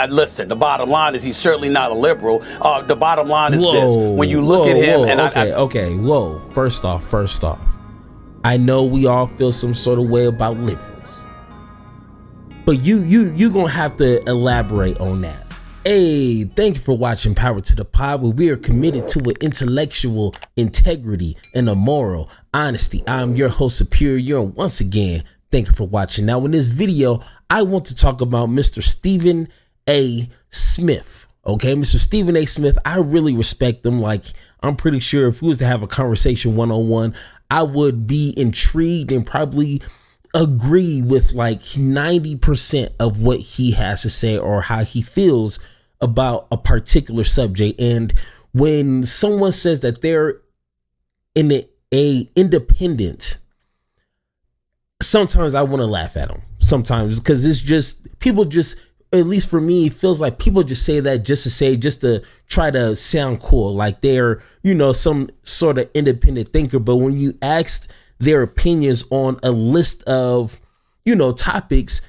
Listen, the bottom line is he's certainly not a liberal. The bottom line is this. When you look at him whoa. First off. I know we all feel some sort of way about liberals. But you gonna have to elaborate on that. Hey, thank you for watching Power to the Pod, where we are committed to an intellectual integrity and a moral honesty. I'm your host, Superior, and once again, thank you for watching. Now, in this video, I want to talk about Mr. Stephen A. Smith. Okay, Mr. Stephen A. Smith, I really respect him. Like, I'm pretty sure if we was to have a conversation one-on-one, I would be intrigued and probably agree with like 90% of what he has to say or how he feels about a particular subject. And when someone says that they're in a independent, sometimes I want to laugh at them sometimes, because it's just people just, at least for me, it feels like people just say that just to try to sound cool, like they're, some sort of independent thinker. But when you ask their opinions on a list of, topics,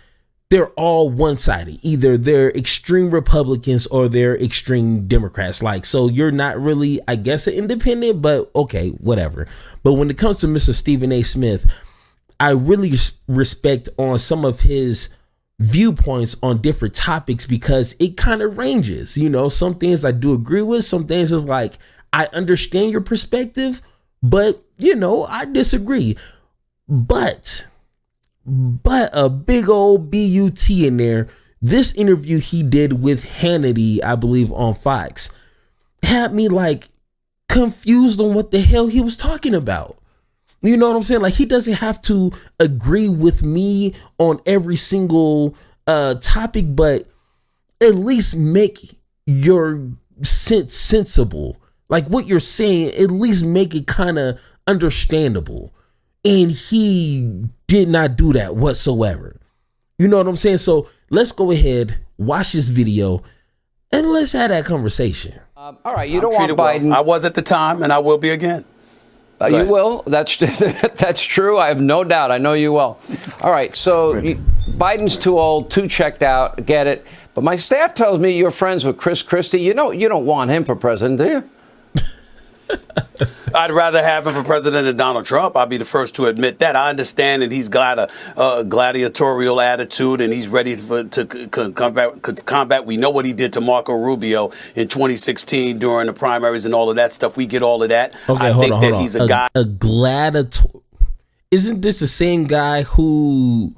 they're all one-sided. Either they're extreme Republicans or they're extreme Democrats. Like, so you're not really, I guess, an independent, but okay, whatever. But when it comes to Mr. Stephen A. Smith, I really respect on some of his viewpoints on different topics, because it kind of ranges. Some things I do agree with, some things is like, I understand your perspective, but I disagree. But a big old BUT in there. This interview he did with Hannity, I believe on Fox, had me like confused on what the hell he was talking about. You know what I'm saying? Like, he doesn't have to agree with me on every single topic, but at least make your sense sensible. Like, what you're saying, at least make it kind of understandable. And he did not do that whatsoever. You know what I'm saying? So let's go ahead, watch this video, and let's have that conversation. All right, you don't want Biden. I was at the time, and I will be again. You will. That's true. I have no doubt. I know you will. All right. So Biden's too old, too checked out. Get it. But my staff tells me you're friends with Christie. You don't want him for president, do you? I'd rather have him for president than Donald Trump. I'll be the first to admit that. I understand that he's got a gladiatorial attitude and he's ready to combat. We know what he did to Marco Rubio in 2016 during the primaries and all of that stuff. We get all of that. Okay, hold on. He's a guy. A gladiator. Isn't this the same guy who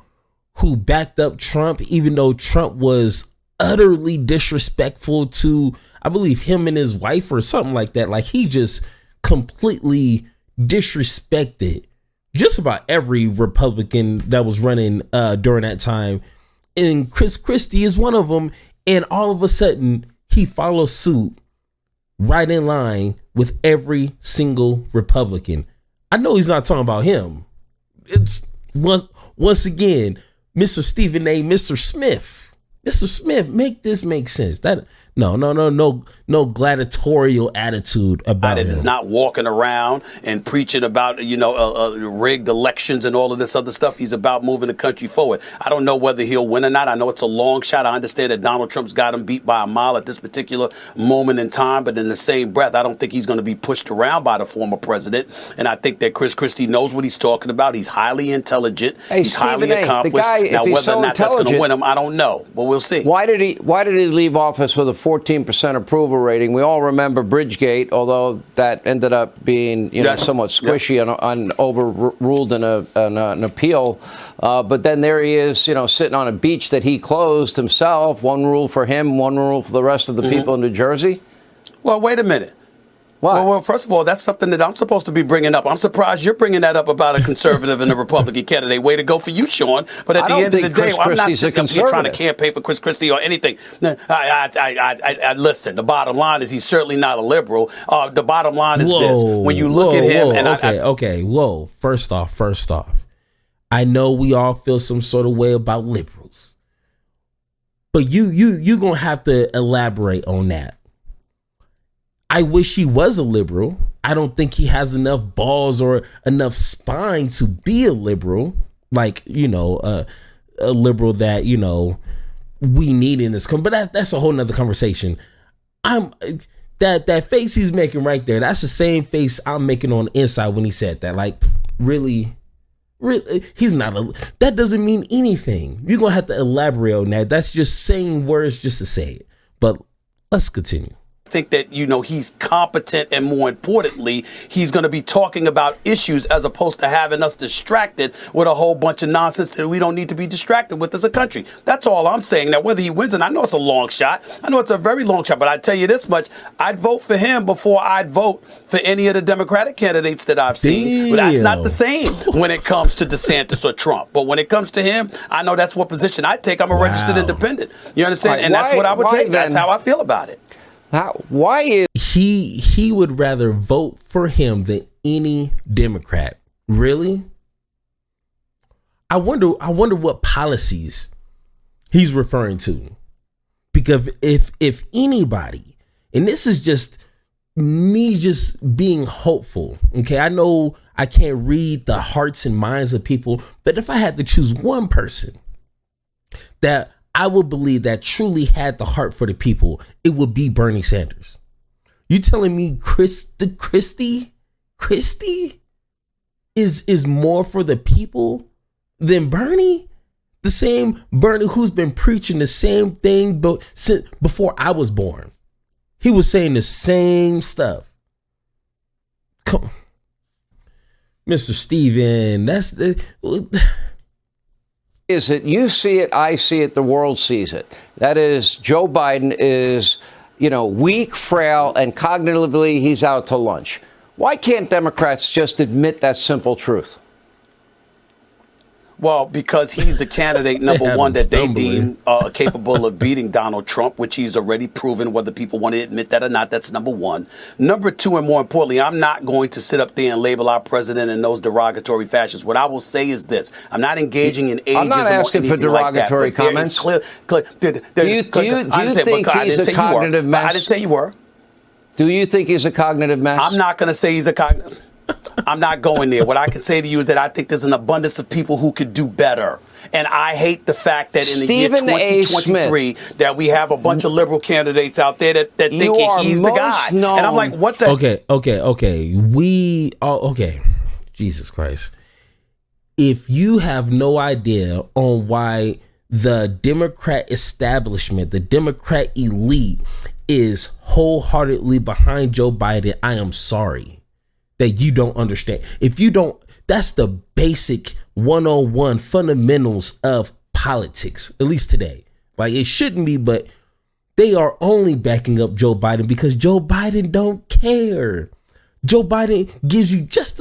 backed up Trump, even though Trump was utterly disrespectful to, I believe, him and his wife or something like that? Like, he just completely disrespected just about every Republican that was running during that time. And Christie is one of them. And all of a sudden, he follows suit right in line with every single Republican. I know he's not talking about him. It's once again, Mr. Stephen A. Mr. Smith. Mr. Smith, make this make sense. That no gladiatorial attitude about it. It's not walking around and preaching about rigged elections and all of this other stuff. He's about moving the country forward. I don't know whether he'll win or not. I know it's a long shot. I understand that Donald Trump's got him beat by a mile at this particular moment in time. But in the same breath, I don't think he's going to be pushed around by the former president. And I think that Christie knows what he's talking about. He's highly intelligent. He's highly accomplished. Now, whether or not that's going to win him, I don't know. But we'll see. Why did he leave office with a 14% approval rating? We all remember Bridgegate, although that ended up being somewhat squishy and overruled in an appeal. But then there he is, sitting on a beach that he closed himself. One rule for him, one rule for the rest of the people in New Jersey. Well, wait a minute. Why? Well, first of all, that's something that I'm supposed to be bringing up. I'm surprised you're bringing that up about a conservative and a Republican candidate. Way to go for you, Sean. But at the end of the day, I'm not sitting up here trying to campaign for Christie or anything. Listen, the bottom line is he's certainly not a liberal. The bottom line is this. When you look at him, First off, I know we all feel some sort of way about liberals, but you gonna have to elaborate on that. I wish he was a liberal. I don't think he has enough balls or enough spine to be a liberal. Like, a liberal that, we need in this country. But that's a whole nother conversation. That face he's making right there, that's the same face I'm making on the inside when he said that. Like, really, he's not that doesn't mean anything. You're gonna have to elaborate on that. That's just saying words just to say it. But let's continue. Think that, he's competent, and more importantly, he's going to be talking about issues as opposed to having us distracted with a whole bunch of nonsense that we don't need to be distracted with as a country. That's all I'm saying. Now, whether he wins, and I know it's a long shot, I know it's a very long shot, but I tell you this much, I'd vote for him before I'd vote for any of the Democratic candidates that I've seen. But that's not the same when it comes to DeSantis or Trump. But when it comes to him, I know that's what position I'd take. I'm a registered independent. You understand? Right, and that's what I would take. Then? That's how I feel about it. Why is he would rather vote for him than any Democrat? Really? I wonder what policies he's referring to. Because if anybody, and this is just me just being hopeful, okay? I know I can't read the hearts and minds of people, but if I had to choose one person that I would believe that truly had the heart for the people, it would be Bernie Sanders. You telling me Christie is more for the people than Bernie? The same Bernie who's been preaching the same thing since before I was born. He was saying the same stuff. Come on. Mr. Steven, that's the... Is it you see it, I see it, the world sees it? That is, Joe Biden is, weak, frail, and cognitively he's out to lunch. Why can't Democrats just admit that simple truth? Well, because he's the candidate number one that they deem capable of beating Donald Trump, which he's already proven, whether people want to admit that or not. That's number one. Number two, and more importantly, I'm not going to sit up there and label our president in those derogatory fashions. What I will say is this. I'm not engaging in ageism. I'm not asking for derogatory comments. Do you think he's a cognitive mess? I didn't say you were. Do you think he's a cognitive mess? I'm not going to say he's a cognitive. I'm not going there. What I can say to you is that I think there's an abundance of people who could do better. And I hate the fact that in the year 2023 that we have a bunch of liberal candidates out there that think he's the guy. And I'm like, what the? Okay. Okay. Jesus Christ. If you have no idea on why the Democrat establishment, the Democrat elite is wholeheartedly behind Joe Biden, I am sorry that you don't understand. If you don't, that's the basic 101 fundamentals of politics, at least today. Like, it shouldn't be, but they are only backing up Joe Biden because Joe Biden don't care. Joe Biden gives you just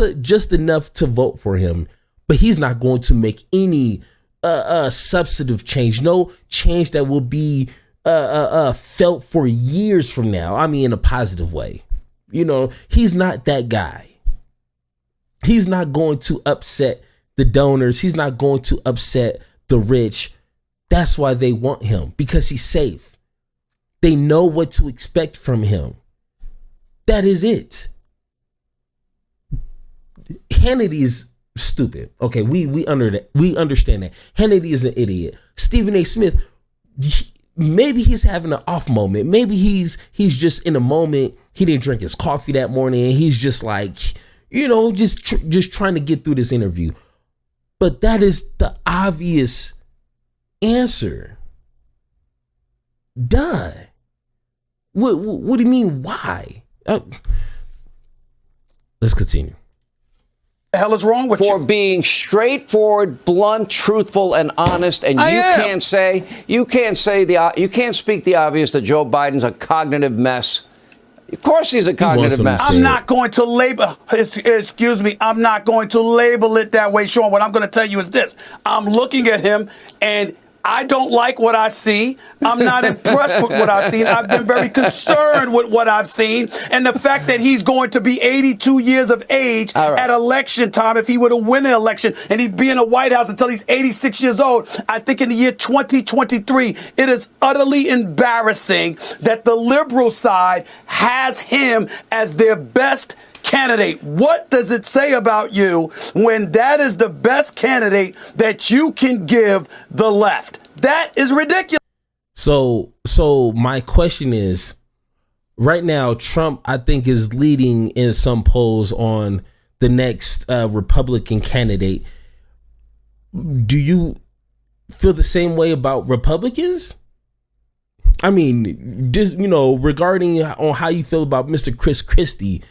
enough to vote for him, but he's not going to make any substantive change, no change that will be felt for years from now. I mean, in a positive way. He's not that guy. He's not going to upset the donors. He's not going to upset the rich. That's why they want him, because he's safe. They know what to expect from him. That is it. Hannity is stupid. Okay, we understand that. Hannity is an idiot. Stephen A. Smith, maybe he's having an off moment. Maybe he's just in a moment. He didn't drink his coffee that morning, and he's just like, just trying to get through this interview. But that is the obvious answer. Duh. What do you mean? Why? Let's continue. The hell is wrong with you? For being straightforward, blunt, truthful, and honest, and you can't speak the obvious that Joe Biden's a cognitive mess. Of course he's a cognitive mess. I'm not going to label, I'm not going to label it that way, Sean. What I'm going to tell you is this. I'm looking at him, and I don't like what I see. I'm not impressed with what I've seen. I've been very concerned with what I've seen. And the fact that he's going to be 82 years of age at election time, if he were to win the election, and he'd be in the White House until he's 86 years old, I think in the year 2023, it is utterly embarrassing that the liberal side has him as their best candidate. What does it say about you when that is the best candidate that you can give the left? That is ridiculous. So my question is, right now, Trump, I think, is leading in some polls on the next Republican candidate. Do you feel the same way about Republicans? I mean, just, regarding on how you feel about Mr. Christie,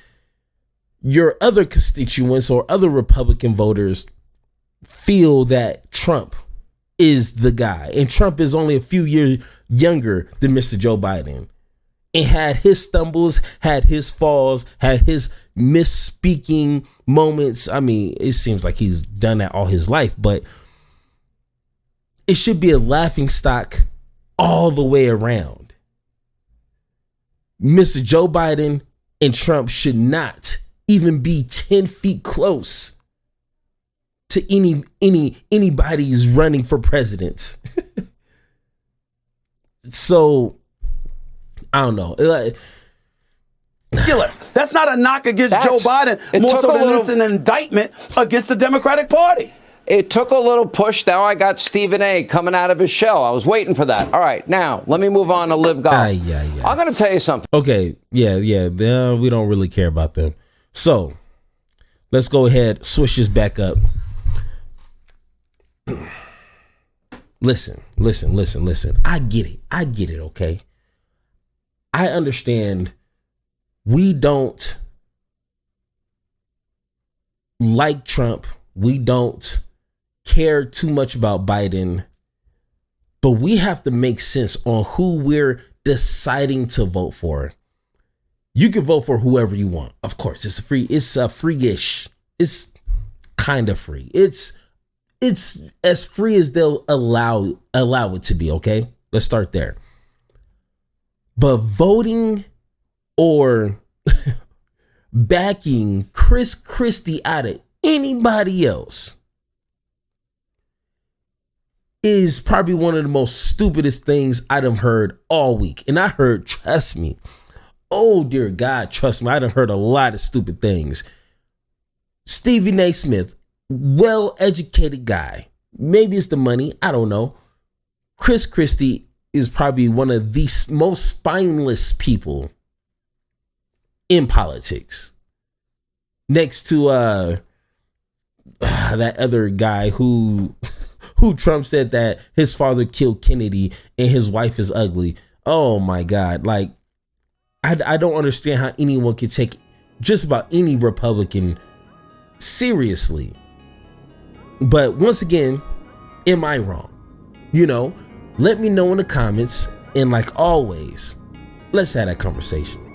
your other constituents or other Republican voters feel that Trump is the guy, and Trump is only a few years younger than Mr. Joe Biden, and had his stumbles, had his falls, had his misspeaking moments. I mean, it seems like he's done that all his life, but it should be a laughing stock all the way around. Mr. Joe Biden and Trump should not even be 10 feet close to anybody's running for presidents. So I don't know. Ridiculous. That's not a knock against Joe Biden, more so than it's an indictment against the Democratic Party. It took a little push. Now I got Stephen A. coming out of his shell. I was waiting for that. All right, now let me move on to Live Golf. Yeah. I'm going to tell you something. Okay, yeah. We don't really care about them. So let's go ahead, switch this back up. Listen. I get it, okay? I understand we don't like Trump. We don't care too much about Biden, but we have to make sense on who we're deciding to vote for. You can vote for whoever you want. Of course, it's free-ish. It's kind of free. It's as free as they'll allow it to be, okay? Let's start there. But voting or backing Christie out of anybody else is probably one of the most stupidest things I've heard all week. And I heard, trust me, oh dear God, trust me, I done heard a lot of stupid things. Stephen A. Smith, well-educated guy. Maybe it's the money, I don't know. Christie is probably one of the most spineless people in politics. Next to that other guy who Trump said that his father killed Kennedy and his wife is ugly. Oh my God. Like, I don't understand how anyone could take just about any Republican seriously. But once again, am I wrong? Let me know in the comments. And like always, let's have that conversation.